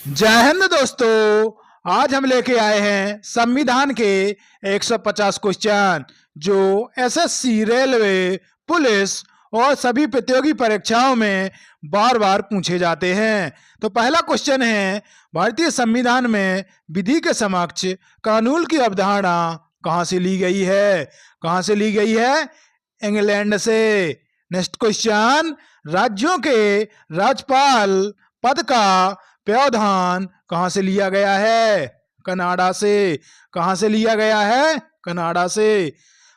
जय हिंद दोस्तों। आज हम लेके आए हैं संविधान के 150 क्वेश्चन जो एसएससी, रेलवे, पुलिस और सभी प्रतियोगी परीक्षाओं में बार बार पूछे जाते हैं। तो पहला क्वेश्चन है, भारतीय संविधान में विधि के समक्ष कानून की अवधारणा कहां से ली गई है? कहां से ली गई है? इंग्लैंड से। नेक्स्ट क्वेश्चन, राज्यों के राज्यपाल पद का प्रावधान कहां से लिया गया है? कनाडा से। कहां से लिया गया है? कनाडा से।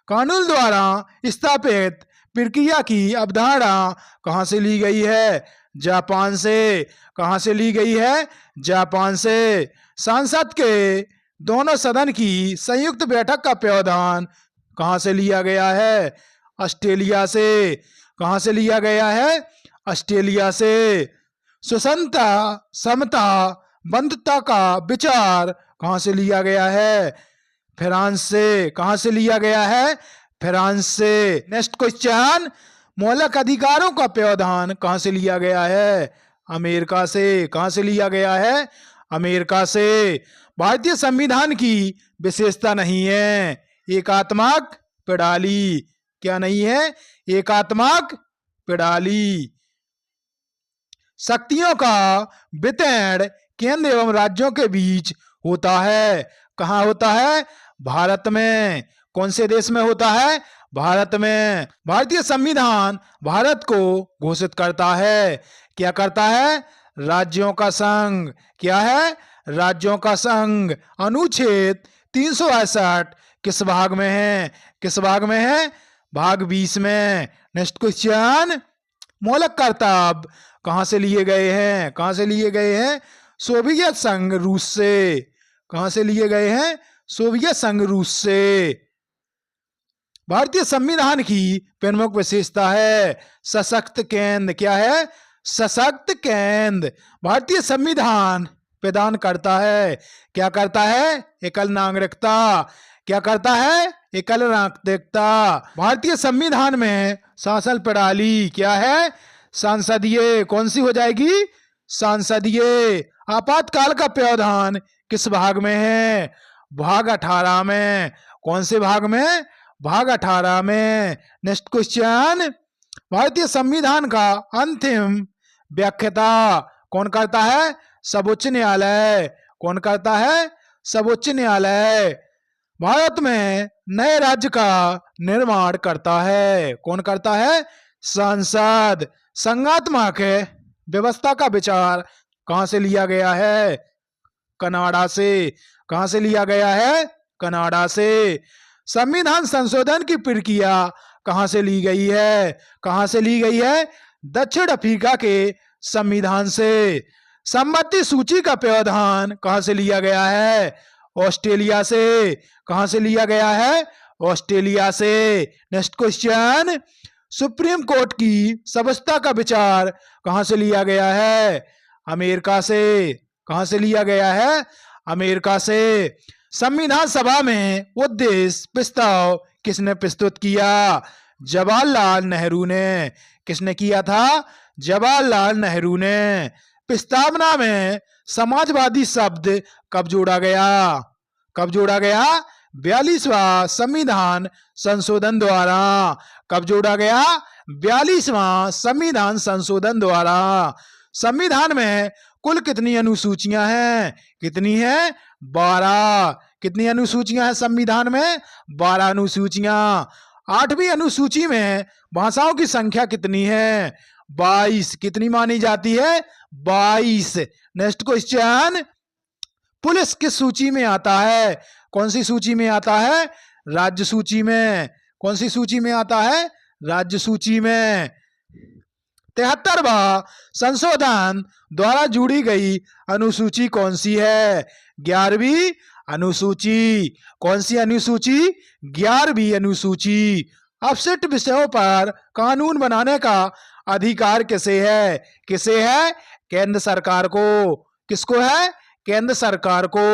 कानून द्वारा स्थापित प्रक्रिया की अवधारणा कहां से ली गई है? जापान से। कहां से ली गई है? जापान से। संसद के दोनों सदन की संयुक्त बैठक का प्रावधान कहां से लिया गया है? ऑस्ट्रेलिया से। कहां से लिया गया है? ऑस्ट्रेलिया से। सुसंता, समता, बंधुता का विचार कहां से लिया गया है? फ्रांस से। कहां से लिया गया है? फ्रांस से। नेक्स्ट क्वेश्चन, मौलिक अधिकारों का प्रावधान कहां से लिया गया है? अमेरिका से। कहां से लिया गया है? अमेरिका से। भारतीय संविधान की विशेषता नहीं है एकात्मक प्रणाली। क्या नहीं है? एकात्मक प्रणाली। शक्तियों का वितरण केंद्र एवं राज्यों के बीच होता है। कहाँ होता है? भारत में। कौन से देश में होता है? भारत में। भारतीय संविधान भारत को घोषित करता है। क्या करता है? राज्यों का संघ। क्या है? राज्यों का संघ। अनुच्छेद 368 किस भाग में है? किस भाग में है? भाग 20 में। नेक्स्ट क्वेश्चन, मौलिक कर्तव्य कहां से लिए गए हैं? कहां से लिए गए हैं? सोवियत संघ रूस से। कहां से लिए गए हैं? सोवियत संघ रूस से। भारतीय संविधान की प्रमुख विशेषता है सशक्त केंद्र। क्या है? सशक्त केंद्र। भारतीय संविधान प्रदान करता है। क्या करता है? एकल नागरिकता। क्या करता है? एकल नागरिकता। भारतीय संविधान में शासन प्रणाली क्या है? संसदीय। कौन सी हो जाएगी? संसदीय। आपातकाल का प्रावधान किस भाग में है? भाग 18 में। कौन से भाग में? भाग 18 में। नेक्स्ट क्वेश्चन, भारतीय संविधान का अंतिम व्याख्याता कौन करता है? सर्वोच्च न्यायालय। कौन करता है? सर्वोच्च न्यायालय। भारत में नए राज्य का निर्माण करता है। कौन करता है? संसद। संघात्मक व्यवस्था का विचार कहां से लिया गया है? कनाडा से। कहां से लिया गया है? कनाडा से। संविधान संशोधन की प्रक्रिया कहां से ली गई है? कहां से ली गई है? दक्षिण अफ्रीका के संविधान से। संपत्ति सूची का प्रावधान कहां से लिया गया है? ऑस्ट्रेलिया से। कहां से लिया गया है? ऑस्ट्रेलिया से। नेक्स्ट क्वेश्चन, सुप्रीम कोर्ट की सदस्यता का विचार कहां से लिया गया है? अमेरिका से। कहां से लिया गया है? अमेरिका से। संविधान सभा में उद्देश्य प्रस्ताव किसने प्रस्तुत किया? जवाहरलाल नेहरू ने। किसने किया था? जवाहरलाल नेहरू ने। प्रस्तावना में समाजवादी शब्द कब जोड़ा गया? कब जोड़ा गया? 42वां संविधान संशोधन द्वारा। कब जोड़ा गया? 42वां संविधान संशोधन द्वारा। संविधान में कुल कितनी अनुसूचियां हैं? कितनी है? 12। कितनी अनुसूचियां हैं संविधान में? 12 अनुसूचियां। 8वीं अनुसूची में भाषाओं की संख्या कितनी है? 22। कितनी मानी जाती है? 22। नेक्स्ट क्वेश्चन, पुलिस किस सूची में आता है? कौन सी सूची में आता है? राज्य सूची में। कौन सी सूची में आता है? राज्य सूची में। 73वां संशोधन द्वारा जुड़ी गई अनुसूची कौन सी है? 11वीं अनुसूची। कौन सी अनुसूची? 11वीं अनुसूची। अपशिष्ट विषयों पर कानून बनाने का अधिकार किसे है? किसे है? केंद्र सरकार को। किसको है? केंद्र सरकार को।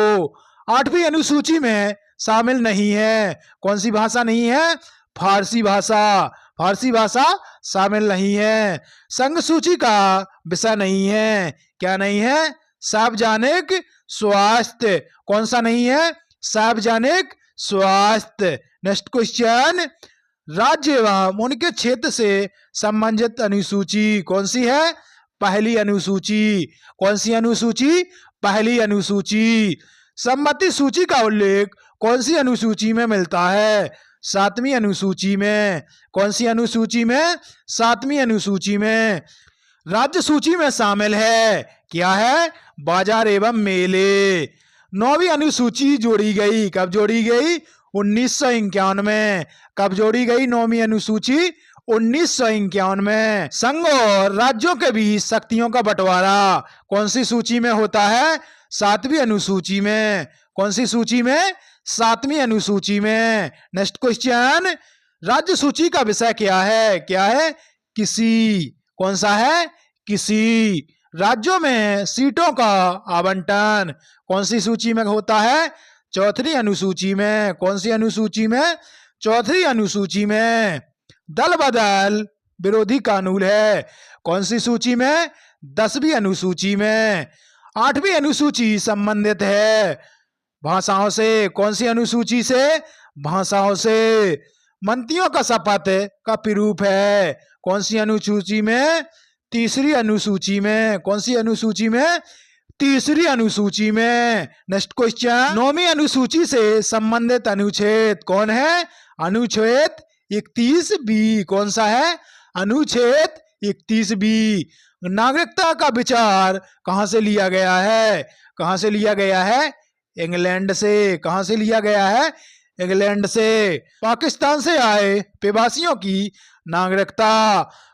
8वीं अनुसूची में शामिल नहीं है। कौन सी भाषा नहीं है? फारसी भाषा। फारसी भाषा शामिल नहीं है। संघ सूची का विषय नहीं है। क्या नहीं है? सार्वजनिक स्वास्थ्य। कौन सा नहीं है? सार्वजनिक स्वास्थ्य। नेक्स्ट क्वेश्चन, राज्य एवं उनके क्षेत्र से संबंधित अनुसूची कौन सी है? पहली अनुसूची। कौन सी अनुसूची? पहली अनुसूची। सम्मति सूची का उल्लेख कौन सी अनुसूची में मिलता है? सातवीं अनुसूची में। कौन सी अनुसूची में? सातवीं अनुसूची में। राज्य सूची में शामिल है, क्या है? बाजार एवं मेले। नौवीं अनुसूची जोड़ी गई, कब जोड़ी गई? 1951 में। कब जोड़ी गई नौवीं अनुसूची? 1951 में। संघ और राज्यों के बीच शक्तियों का बंटवारा कौन सी सूची में होता है? सातवीं अनुसूची में। कौन सी सूची में? सातवीं अनुसूची में। नेक्स्ट क्वेश्चन, राज्य सूची का विषय क्या है? क्या है? किसी। कौन सा है? किसी। राज्यों में सीटों का आवंटन कौन सी सूची में होता है? चौथी अनुसूची में। कौन सी अनुसूची में? चौथी अनुसूची में। दल बदल विरोधी कानून है, कौन सी सूची में? 10वीं अनुसूची में। 8वीं अनुसूची संबंधित है भाषाओं से, कौन सी अनुसूची से? भाषाओं से। मंत्रियों का शपथ का प्रारूप है, कौन सी अनुसूची में? तीसरी अनुसूची में। कौन सी अनुसूची में? तीसरी अनुसूची में। नेक्स्ट क्वेश्चन, नौवीं अनुसूची से संबंधित अनुच्छेद कौन है? अनुच्छेद 31B। कौन सा है? अनुच्छेद 31B। नागरिकता का विचार कहां से लिया गया है? कहां से लिया गया है? इंग्लैंड से। कहां से लिया गया है? इंग्लैंड से। पाकिस्तान से आए प्रवासियों की नागरिकता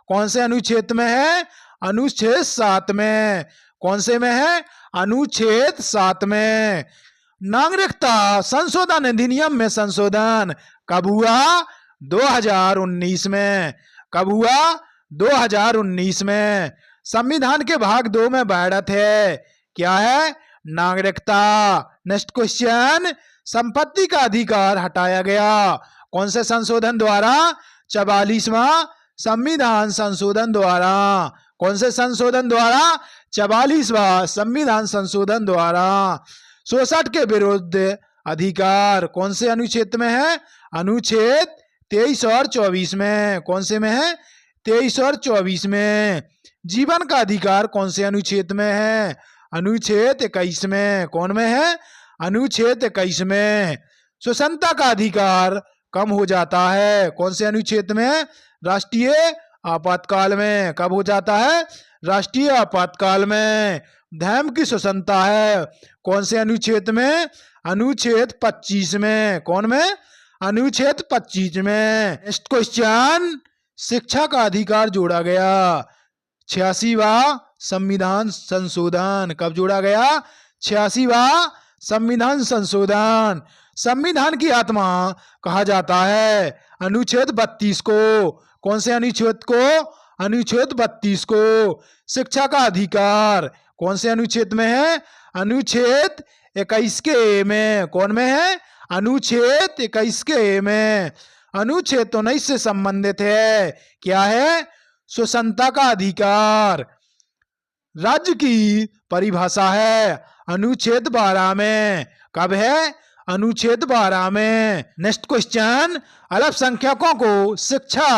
कौन से अनुच्छेद में है? अनुच्छेद 7 में। कौन से में है? अनुच्छेद 7 में। नागरिकता संशोधन अधिनियम में संशोधन कब हुआ? 2019 में। कब हुआ? 2019 में। संविधान के भाग 2 में बढ़त है, क्या है? नागरिकता। नेक्स्ट क्वेश्चन, संपत्ति का अधिकार हटाया गया कौन से संशोधन द्वारा? 44वां संविधान संशोधन द्वारा। कौन से संशोधन द्वारा? 44वां संविधान संशोधन द्वारा। 66 के विरुद्ध अधिकार कौन से अनुच्छेद में है? अनुच्छेद 23 और 24 में। कौन से में है? 23 और 24 में। जीवन का अधिकार कौन से अनुच्छेद में है? अनुच्छेद 21 में। कौन में है? अनुच्छेद 21 में। स्वतंत्रता का अधिकार कम हो जाता है कौन से अनुच्छेद में? राष्ट्रीय आपातकाल में। कब हो जाता है? राष्ट्रीय आपातकाल में। धर्म की स्वतंत्रता है कौन से अनुच्छेद में? अनुच्छेद 25 में। कौन में? अनुच्छेद 25 में। नेक्स्ट क्वेश्चन, शिक्षा का अधिकार जोड़ा गया 86वां संविधान संशोधन। कब जोड़ा गया? 86वां संविधान संशोधन। संविधान की आत्मा कहा जाता है अनुच्छेद 32 को। कौन से अनुच्छेद को? अनुच्छेद 32 को। शिक्षा का अधिकार कौन से अनुच्छेद में है? अनुच्छेद 21 के ए में। कौन में है? अनुच्छेद 21 के ए में। अनुच्छेद 19 से संबंधित है, क्या है? स्वतंत्रता का अधिकार। राज्य की परिभाषा है अनुच्छेद 12 में। कब है? अनुच्छेद 12 में। नेक्स्ट क्वेश्चन, अल्पसंख्यकों को शिक्षा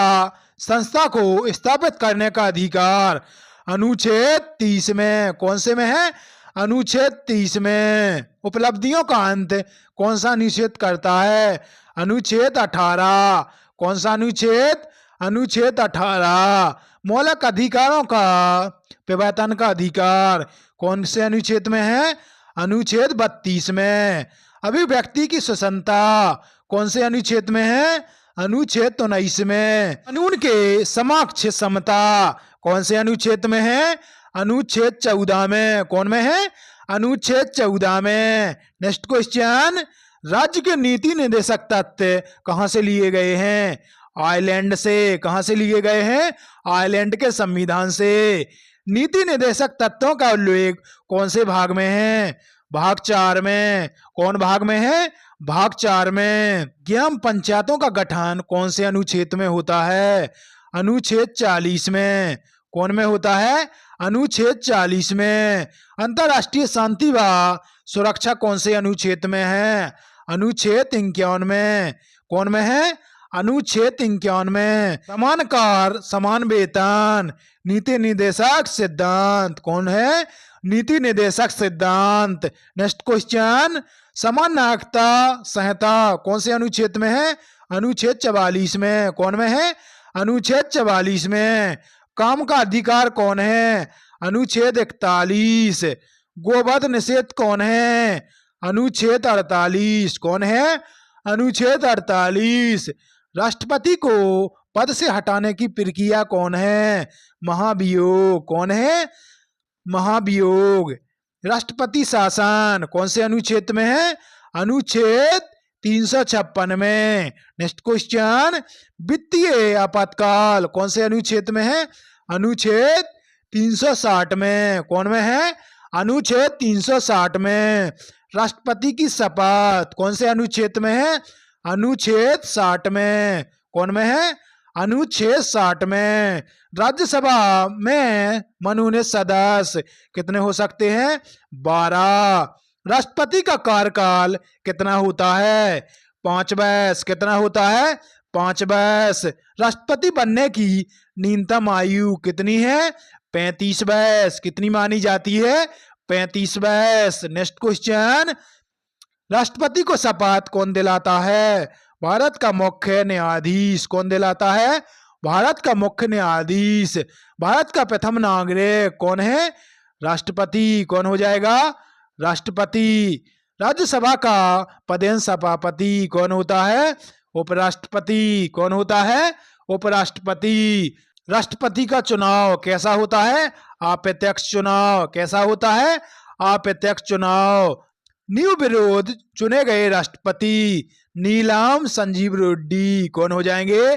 संस्था को स्थापित करने का अधिकार अनुच्छेद 30 में। कौन से में है? अनुच्छेद 30 में। उपलब्धियों का अंत कौन सा अनुच्छेद करता है? अनुच्छेद 18। कौन सा अनुच्छेद? अनुच्छेद 18। मौलिक अधिकारों का प्रवर्तन का अधिकार कौन से अनुच्छेद में है? अनुच्छेद 32 में। अभिव्यक्ति की स्वतंत्रता कौन से अनुच्छेद में है? अनुच्छेद 19 में। कानून के समक्ष समता कौन से अनुच्छेद में है? अनुच्छेद 14 में। कौन में है? अनुच्छेद 14 में। नेक्स्ट क्वेश्चन, राज्य के नीति निर्देशक तत्व कहां से लिए गए हैं? आयरलैंड से। कहां से लिए गए हैं? आयरलैंड के संविधान से। नीति निर्देशक तत्वों का उल्लेख कौन से भाग में है? भाग 4 में। कौन भाग में है? भाग 4 में। ग्राम पंचायतों का गठन कौन से अनुच्छेद में होता है? अनुच्छेद 40 में। कौन में होता है? अनुच्छेद 40 में। अंतर्राष्ट्रीय शांति व सुरक्षा कौन से अनुच्छेद में है? अनुच्छेद 51 में। कौन में है? अनुच्छेद 51 में। समान कार्य समान वेतन नीति निर्देशक सिद्धांत कौन है? नीति निर्देशक सिद्धांत। नेक्स्ट क्वेश्चन, समान नागरिकता संहिता कौन से अनुच्छेद में है? अनुच्छेद 44 में। कौन में है? अनुच्छेद 44 में। काम का अधिकार कौन है? अनुच्छेद 41। गोवध निषेध कौन है? अनुच्छेद 48। कौन है? अनुच्छेद 48। राष्ट्रपति को पद से हटाने की प्रक्रिया कौन है? महाभियोग। कौन है? महाभियोग। राष्ट्रपति शासन कौन से अनुच्छेद में है? अनुच्छेद 356 में। नेक्स्ट क्वेश्चन, वित्तीय आपातकाल कौन से अनुच्छेद में है? अनुच्छेद 360 में। कौन में है? अनुच्छेद 360 में। राष्ट्रपति की शपथ कौन से अनुच्छेद में है? अनुच्छेद 60 में। कौन में है? अनुच्छेद 60 में। राज्यसभा में मनोनीत सदस्य कितने हो सकते हैं? 12। राष्ट्रपति का कार्यकाल कितना होता है? 5 वर्ष। कितना होता है? 5 वर्ष। राष्ट्रपति बनने की न्यूनतम आयु कितनी है? 35 वर्ष। कितनी मानी जाती है? 35 वर्ष। नेक्स्ट क्वेश्चन, राष्ट्रपति को शपथ कौन दिलाता है? भारत का मुख्य न्यायाधीश। कौन दिलाता है? भारत का मुख्य न्यायाधीश। भारत का प्रथम नागरिक कौन है? राष्ट्रपति। कौन हो जाएगा? राष्ट्रपति। राज्यसभा का प्रधान सभापति कौन होता है? उपराष्ट्रपति। कौन होता है? उपराष्ट्रपति। राष्ट्रपति का चुनाव कैसा होता है? अप्रत्यक्ष चुनाव। कैसा होता है? अप्रत्यक्ष चुनाव। निर्विरोध चुने गए राष्ट्रपति नीलम संजीव रेड्डी। कौन हो जाएंगे?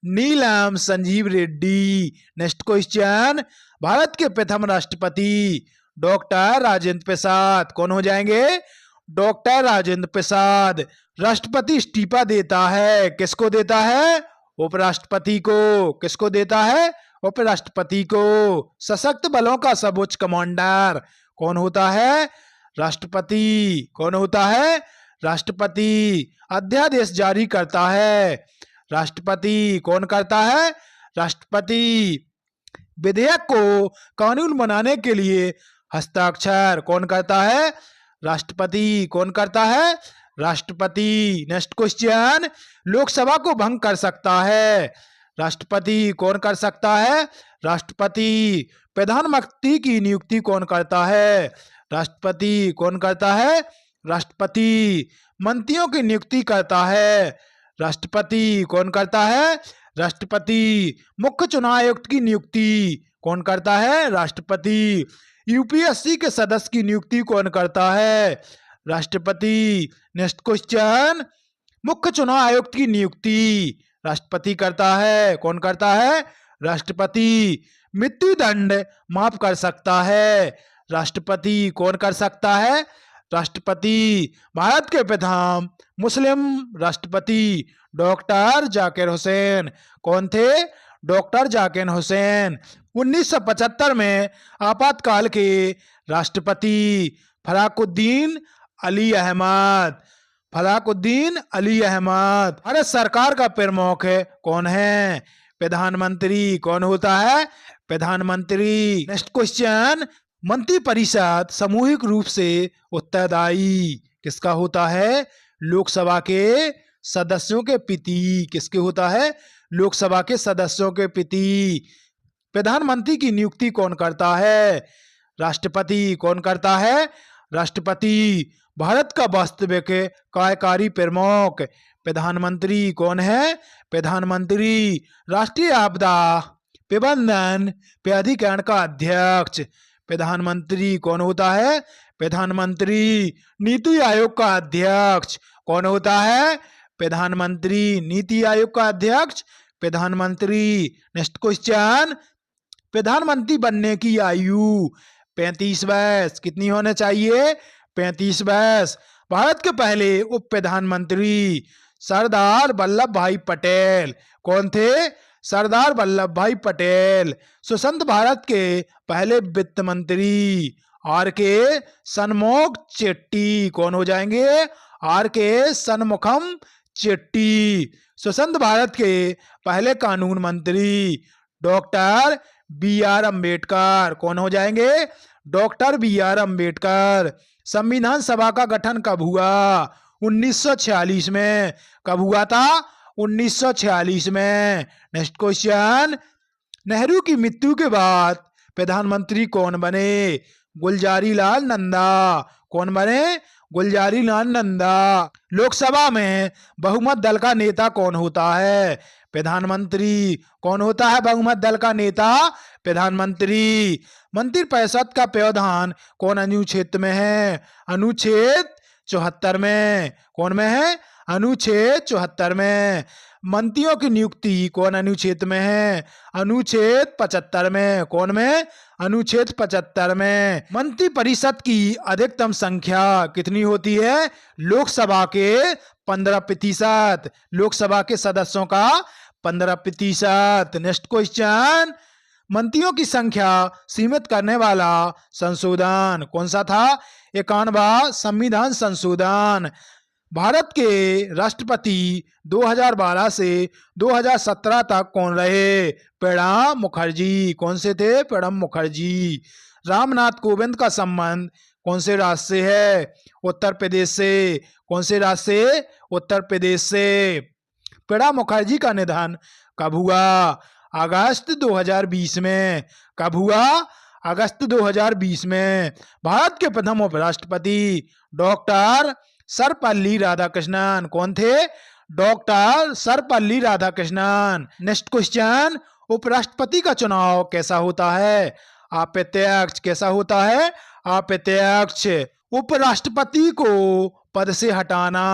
नीलम संजीव रेड्डी। नेक्स्ट क्वेश्चन, भारत के प्रथम राष्ट्रपति डॉक्टर राजेंद्र प्रसाद। कौन हो जाएंगे? डॉक्टर राजेंद्र प्रसाद। राष्ट्रपति इस्तीफा देता है, किसको देता है? उपराष्ट्रपति को। किसको देता है? उपराष्ट्रपति को। सशस्त्र बलों का सर्वोच्च कमांडर कौन होता है? राष्ट्रपति। कौन होता है? राष्ट्रपति। अध्यादेश जारी करता है राष्ट्रपति। कौन करता है? राष्ट्रपति। विधेयक को कानून बनाने के लिए हस्ताक्षर कौन करता है? राष्ट्रपति। कौन करता है? राष्ट्रपति। नेक्स्ट क्वेश्चन, लोकसभा को भंग कर सकता है राष्ट्रपति। कौन कर सकता है? राष्ट्रपति। प्रधानमंत्री की नियुक्ति कौन करता है? राष्ट्रपति। कौन करता है? राष्ट्रपति। मंत्रियों की नियुक्ति करता है राष्ट्रपति। कौन करता है? राष्ट्रपति। मुख्य चुनाव आयुक्त की नियुक्ति कौन करता है? राष्ट्रपति। यूपीएससी के सदस्य की नियुक्ति कौन करता है? राष्ट्रपति। नेक्स्ट क्वेश्चन, मुख्य चुनाव आयुक्त की नियुक्ति राष्ट्रपति करता है। कौन करता है? राष्ट्रपति। मृत्यु दंड माफ कर सकता है राष्ट्रपति। कौन कर सकता है? राष्ट्रपति। भारत के प्रथम मुस्लिम राष्ट्रपति डॉक्टर जाकिर हुसैन कौन थे? डॉक्टर जाकिर हुसैन। 1975 में आपातकाल के राष्ट्रपति फराकुद्दीन अली अहमद। फराकुद्दीन अली अहमद। भारत सरकार का प्रमुख कौन है? प्रधानमंत्री। कौन होता है? प्रधानमंत्री। नेक्स्ट क्वेश्चन, मंत्रिपरिषद सामूहिक रूप से उत्तरदायी किसका होता है? लोकसभा के सदस्यों के प्रति। किसके होता है? लोकसभा के सदस्यों के प्रति। प्रधानमंत्री की नियुक्ति कौन करता है? राष्ट्रपति। कौन करता है? राष्ट्रपति। भारत का वास्तविक कार्यकारी प्रमुख प्रधानमंत्री कौन है? प्रधानमंत्री। राष्ट्रीय आपदा प्रबंधन प्राधिकरण का अध्यक्ष प्रधानमंत्री कौन होता है? प्रधानमंत्री। नीति आयोग का अध्यक्ष कौन होता है? प्रधानमंत्री। नीति आयोग का अध्यक्ष प्रधानमंत्री। नेक्स्ट क्वेश्चन, प्रधानमंत्री बनने की आयु 35 वर्ष कितनी होने चाहिए? 35 वर्ष। भारत के पहले उप प्रधानमंत्री सरदार वल्लभ भाई पटेल कौन थे? सरदार वल्लभ भाई पटेल। स्वतंत्र भारत के पहले वित्त मंत्री आर के सन्मुख चेट्टी। कौन हो जाएंगे? आर के सन्मुखम चेट्टी। स्वतंत्र भारत के पहले कानून मंत्री डॉक्टर बी आर अम्बेडकर। कौन हो जाएंगे? Doctor B R Ambedkar. संविधान सभा का गठन कब हुआ? 1946 में। कब हुआ था? 1946 में। नेक्स्ट क्वेश्चन, नेहरू की मृत्यु के बाद प्रधानमंत्री कौन बने? गुलजारी लाल नंदा। कौन बने? गुलजारी लाल नंदा। लोकसभा में बहुमत दल का नेता कौन होता है? प्रधानमंत्री। कौन होता है बहुमत दल का नेता? प्रधानमंत्री। मंत्रिपरिषद का प्रावधान कौन अनुच्छेद में है? अनुच्छेद 74 में। कौन में है? अनुच्छेद 74 में। मंत्रियों की नियुक्ति कौन अनुच्छेद में है? अनुच्छेद 75 में। कौन में? अनुच्छेद 75 में। मंत्रिपरिषद की अधिकतम संख्या कितनी होती है? लोकसभा के 15%। लोकसभा के सदस्यों का 15%। नेक्स्ट क्वेश्चन, मंत्रियों की संख्या सीमित करने वाला संशोधन कौन सा था? 51वां संविधान संशोधन। भारत के राष्ट्रपति 2012 से 2017 तक कौन रहे? प्रणब मुखर्जी। कौन से थे? प्रणब मुखर्जी। रामनाथ कोविंद का संबंध कौन से राज्य से है? उत्तर प्रदेश से। कौन से राज्य से? उत्तर प्रदेश से। प्रणब मुखर्जी का निधन कब हुआ? अगस्त 2020 में। कब हुआ? अगस्त 2020 में। भारत के प्रथम उपराष्ट्रपति डॉक्टर सर्वपल्ली राधाकृष्णन। कौन थे? Doctor Sarvepalli Radhakrishnan. Next question, उपराष्ट्रपति का चुनाव कैसा होता है? अप्रत्यक्ष। कैसा होता है? अप्रत्यक्ष। उपराष्ट्रपति को पद से हटाना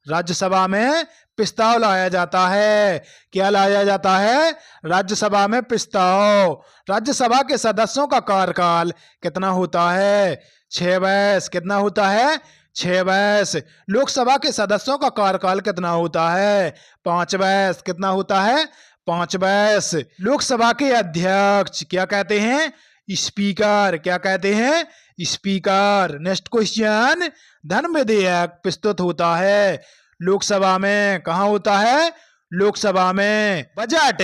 राज्यसभा में प्रस्ताव लाया जाता है। क्या लाया जाता है? राज्यसभा में प्रस्ताव। राज्यसभा के सदस्यों का कार्यकाल कितना होता है? 6 वर्ष। कितना होता है? 6 वर्ष। लोकसभा के सदस्यों का कार्यकाल कितना होता है? 5 वर्ष। कितना होता है? 5 वर्ष। लोकसभा के अध्यक्ष क्या कहते हैं? स्पीकर। क्या कहते हैं? स्पीकर। नेक्स्ट क्वेश्चन, धन विधेयक प्रस्तुत होता है लोकसभा में। कहाँ होता है? लोकसभा में। बजट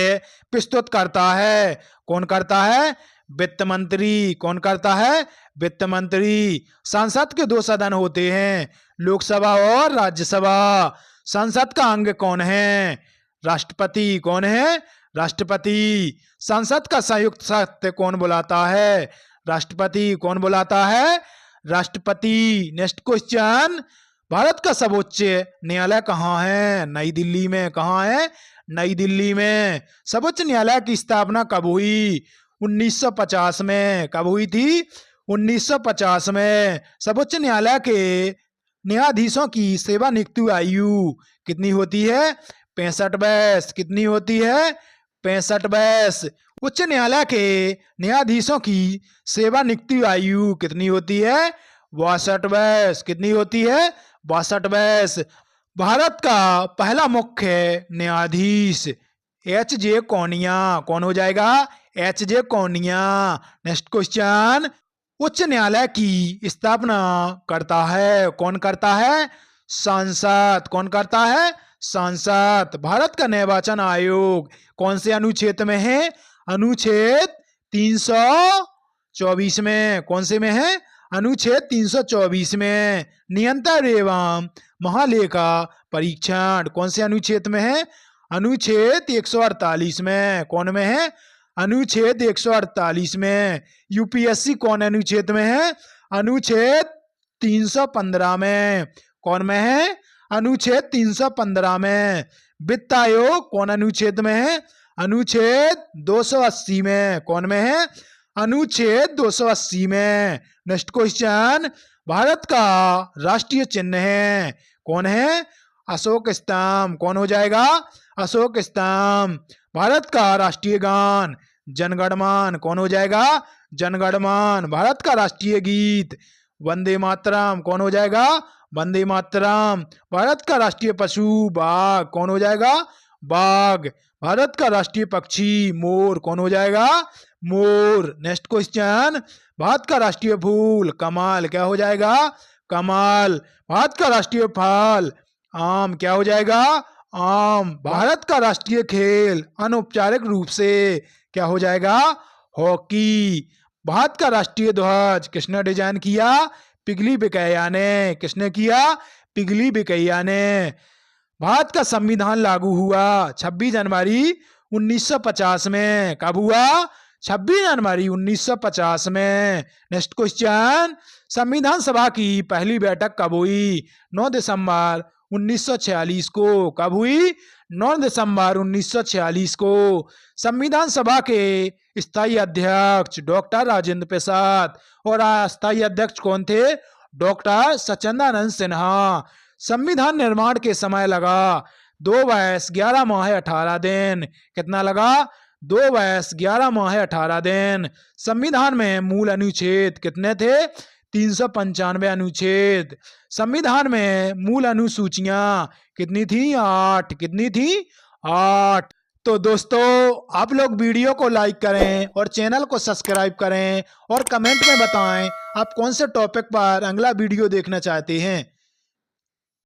प्रस्तुत करता है कौन करता है? वित्त मंत्री। कौन करता है? वित्त मंत्री। संसद के 2 सदन होते हैं, लोकसभा और राज्यसभा। संसद का अंग कौन है? राष्ट्रपति। कौन है? राष्ट्रपति। संसद का संयुक्त सत्र कौन बुलाता है? राष्ट्रपति। कौन बुलाता है? राष्ट्रपति। नेक्स्ट क्वेश्चन, भारत का सर्वोच्च न्यायालय कहाँ है? नई दिल्ली में। कहाँ है? नई दिल्ली में। सर्वोच्च न्यायालय की स्थापना कब हुई? 1950 में। कब हुई थी? 1950 में। सर्वोच्च न्यायालय के न्यायाधीशों की सेवानिवृत्ति आयु कितनी होती है? 65 वर्ष। कितनी होती है? 65 वर्ष। उच्च न्यायालय के न्यायाधीशों की सेवानिवृत्ति आयु कितनी होती है? 62 वर्ष। कितनी होती है? 62 वर्ष। भारत का पहला मुख्य न्यायाधीश एच.जे. कौनिया। कौन हो जाएगा? एच.जे. कौनिया। नेक्स्ट क्वेश्चन, उच्च न्यायालय की स्थापना करता है कौन करता है? संसद। कौन करता है? संसद। भारत का निर्वाचन आयोग कौन से अनुच्छेद में है? अनुच्छेद 324 में। कौन से में है? अनुच्छेद 324 में। नियंत्रण एवं महालेखा परीक्षण कौन से अनुच्छेद में है? अनुच्छेद 148 में। कौन में है? अनुच्छेद 148 में। यूपीएससी कौन अनुच्छेद में है? अनुच्छेद 315 में। कौन में है? अनुच्छेद 315 में। वित्त आयोग कौन अनुच्छेद में है? अनुच्छेद 280 में। कौन में है? अनुच्छेद 280 में। नेक्स्ट क्वेश्चन, भारत का राष्ट्रीय चिन्ह है कौन है? अशोक स्तंभ। कौन हो जाएगा? अशोक स्तंभ। भारत का राष्ट्रीय गान जनगणमन। कौन हो जाएगा? जनगणमन। भारत का राष्ट्रीय गीत वंदे मातरम। कौन हो जाएगा? वंदे मातरम। भारत का राष्ट्रीय पशु बाघ। कौन हो जाएगा? बाघ। भारत का राष्ट्रीय पक्षी मोर कौन हो जाएगा? मोर। नेक्स्ट क्वेश्चन, भारत का राष्ट्रीय फूल कमल क्या हो जाएगा? कमल। भारत का राष्ट्रीय फल आम क्या हो जाएगा? आम। भारत का राष्ट्रीय खेल अनौपचारिक रूप से क्या हो जाएगा? हॉकी। भारत का राष्ट्रीय ध्वज किसने डिजाइन किया? पिगली बिकैया ने। किसने किया? पिगली बिकैया ने। भारत का संविधान लागू हुआ 26 जनवरी 1950 में। कब हुआ? 26 जनवरी 1950 में। नेक्स्ट क्वेश्चन, संविधान सभा की पहली बैठक कब हुई? 9 दिसंबर 1946 को। कब हुई? 9 दिसंबर 1946 को। संविधान सभा के स्थायी अध्यक्ष डॉक्टर राजेंद्र प्रसाद और अस्थायी अध्यक्ष कौन थे? डॉक्टर सच्चिदानंद सिन्हा। संविधान निर्माण के समय लगा 2 वर्ष 11 माह 18 दिन। कितना लगा? 2 वर्ष 11 माह 18 दिन। संविधान में मूल अनुच्छेद कितने थे? 395 अनुच्छेद। संविधान में मूल अनुसूचियां कितनी थी? 8। कितनी थी? 8। तो दोस्तों, आप लोग वीडियो को लाइक करें और चैनल को सब्सक्राइब करें और कमेंट में बताएं आप कौन से टॉपिक पर अगला वीडियो देखना चाहते हैं।